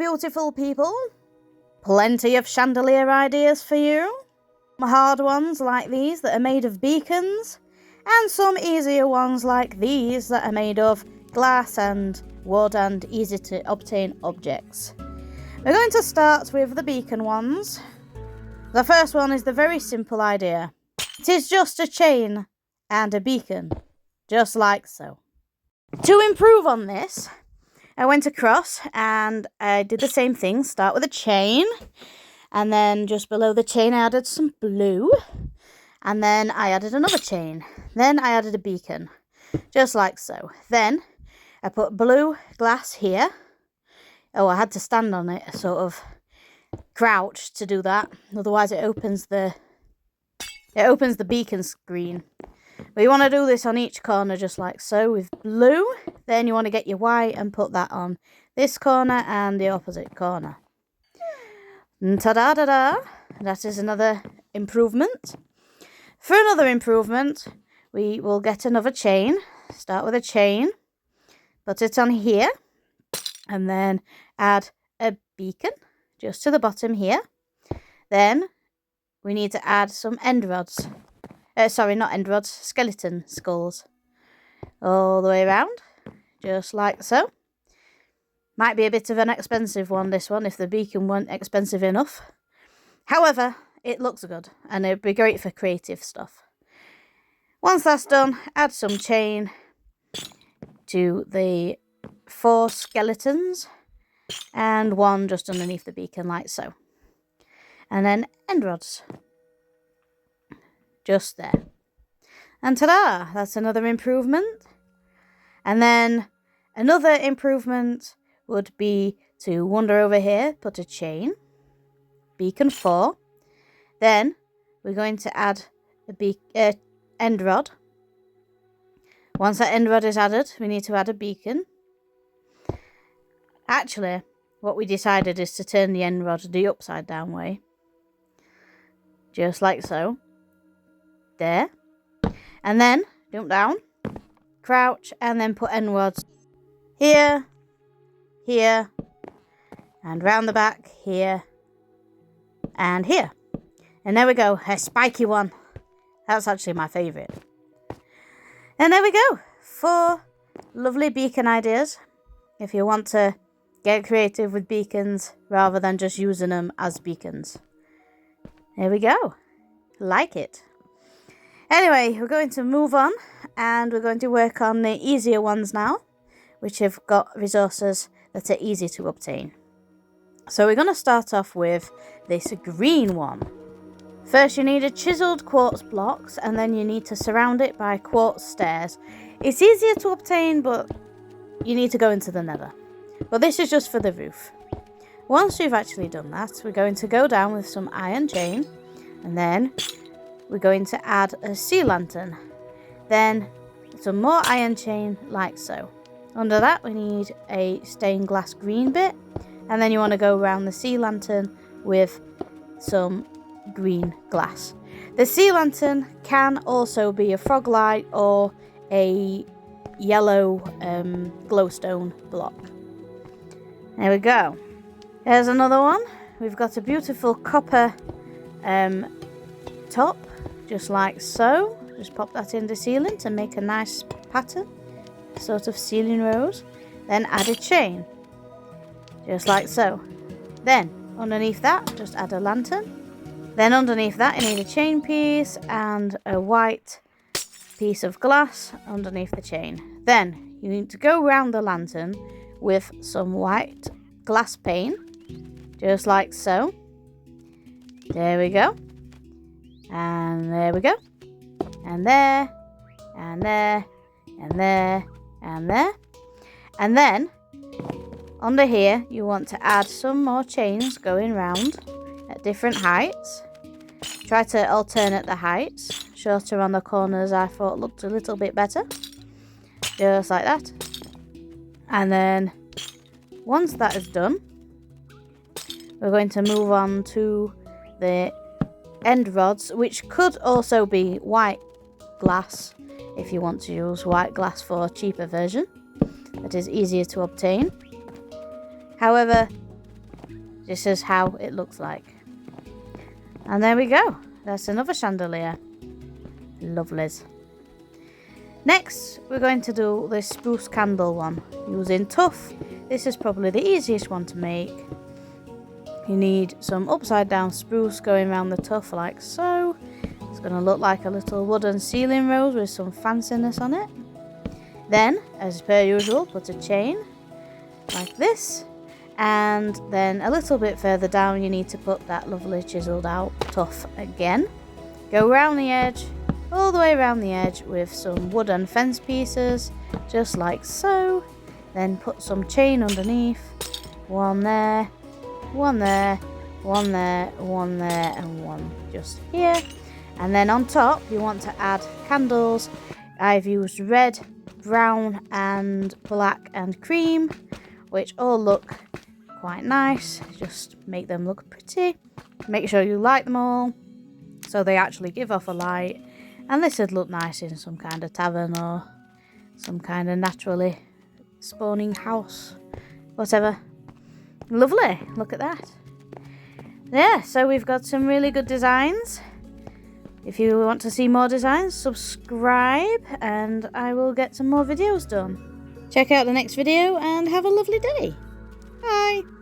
beautiful people. Plenty of chandelier ideas for you. Some hard ones like these that are made of beacons, and some easier ones like these that are made of glass and wood and easy to obtain objects. We're going to start with the beacon ones. The first one is the very simple idea. It is just a chain and a beacon, just like so. To improve on this, I went across and I did the same thing. Start with a chain, and then just below the chain I added some blue, and then I added another chain. Then I added a beacon, just like so. Then I put blue glass here. Oh, I had to stand on it, sort of crouch to do that. Otherwise it opens the beacon screen. But you want to do this on each corner just like so with blue. Then you want to get your white and put that on this corner and the opposite corner. And ta-da-da-da! That is another improvement. For another improvement, we will get another chain. Start with a chain. Put it on here. And then add a beacon just to the bottom here. Then we need to add some end rods. Sorry, not end rods, skeleton skulls. All the way around, just like so. Might be a bit of an expensive one, this one, if the beacon weren't expensive enough. However, it looks good, and it'd be great for creative stuff. Once that's done, add some chain to the 4 skeletons, and one just underneath the beacon, like so. And then end rods. Just there. And ta-da! That's another improvement. And then another improvement would be to wander over here, put a chain, beacon 4. Then we're going to add a end rod. Once that end rod is added, we need to add a beacon. Actually, what we decided is to turn the end rod the upside down way. Just like so. There. And then jump down, crouch, and then put end rods here, here, and round the back here, and here. And there we go, a spiky one. That's actually my favourite. And there we go, 4 lovely beacon ideas. If you want to get creative with beacons rather than just using them as beacons. There we go. Like it. Anyway, we're going to move on and we're going to work on the easier ones now, which have got resources that are easy to obtain. So we're going to start off with this green one. First you need a chiseled quartz blocks, and then you need to surround it by quartz stairs. It's easier to obtain, but you need to go into the nether. But this is just for the roof. Once you've actually done that, we're going to go down with some iron chain, and then we're going to add a sea lantern. Then some more iron chain like so. Under that we need a stained glass green bit, and then you want to go around the sea lantern with some green glass. The sea lantern can also be a frog light or a yellow glowstone block. There we go. Here's another one. We've got a beautiful copper top, just like so. Just pop that in the ceiling to make a nice pattern, sort of ceiling rose. Then add a chain, just like so. Then underneath that, just add a lantern. Then underneath that, you need a chain piece and a white piece of glass underneath the chain. Then you need to go around the lantern with some white glass pane, just like so. There we go. And there we go. And there, and there, and there, and there. And then under here you want to add some more chains going round at different heights. Try to alternate the heights. Shorter on the corners I thought looked a little bit better. Just like that. And then once that is done, we're going to move on to the end rods, which could also be white glass if you want to use white glass for a cheaper version that is easier to obtain. However, This is how it looks like. And there we go. That's another chandelier. Lovelies. Next, we're going to do this spruce candle one using tuff. This is probably the easiest one to make. You need some upside down spruce going around the tuff like so. It's going to look like a little wooden ceiling rose with some fanciness on it. Then, as per usual, put a chain like this. And then a little bit further down you need to put that lovely chiseled out tuff again. Go around the edge, all the way around the edge with some wooden fence pieces, just like so. Then put some chain underneath. One there, one there, one there, one there, and one just here. And then on top you want to add candles. I've used red, brown and black and cream, which all look quite nice. Just make them look pretty. Make sure you light them all so they actually give off a light. And this would look nice in some kind of tavern or some kind of naturally spawning house, whatever. Lovely, look at that. Yeah, so we've got some really good designs. If you want to see more designs, subscribe and I will get some more videos done. Check out the next video and have a lovely day. Bye.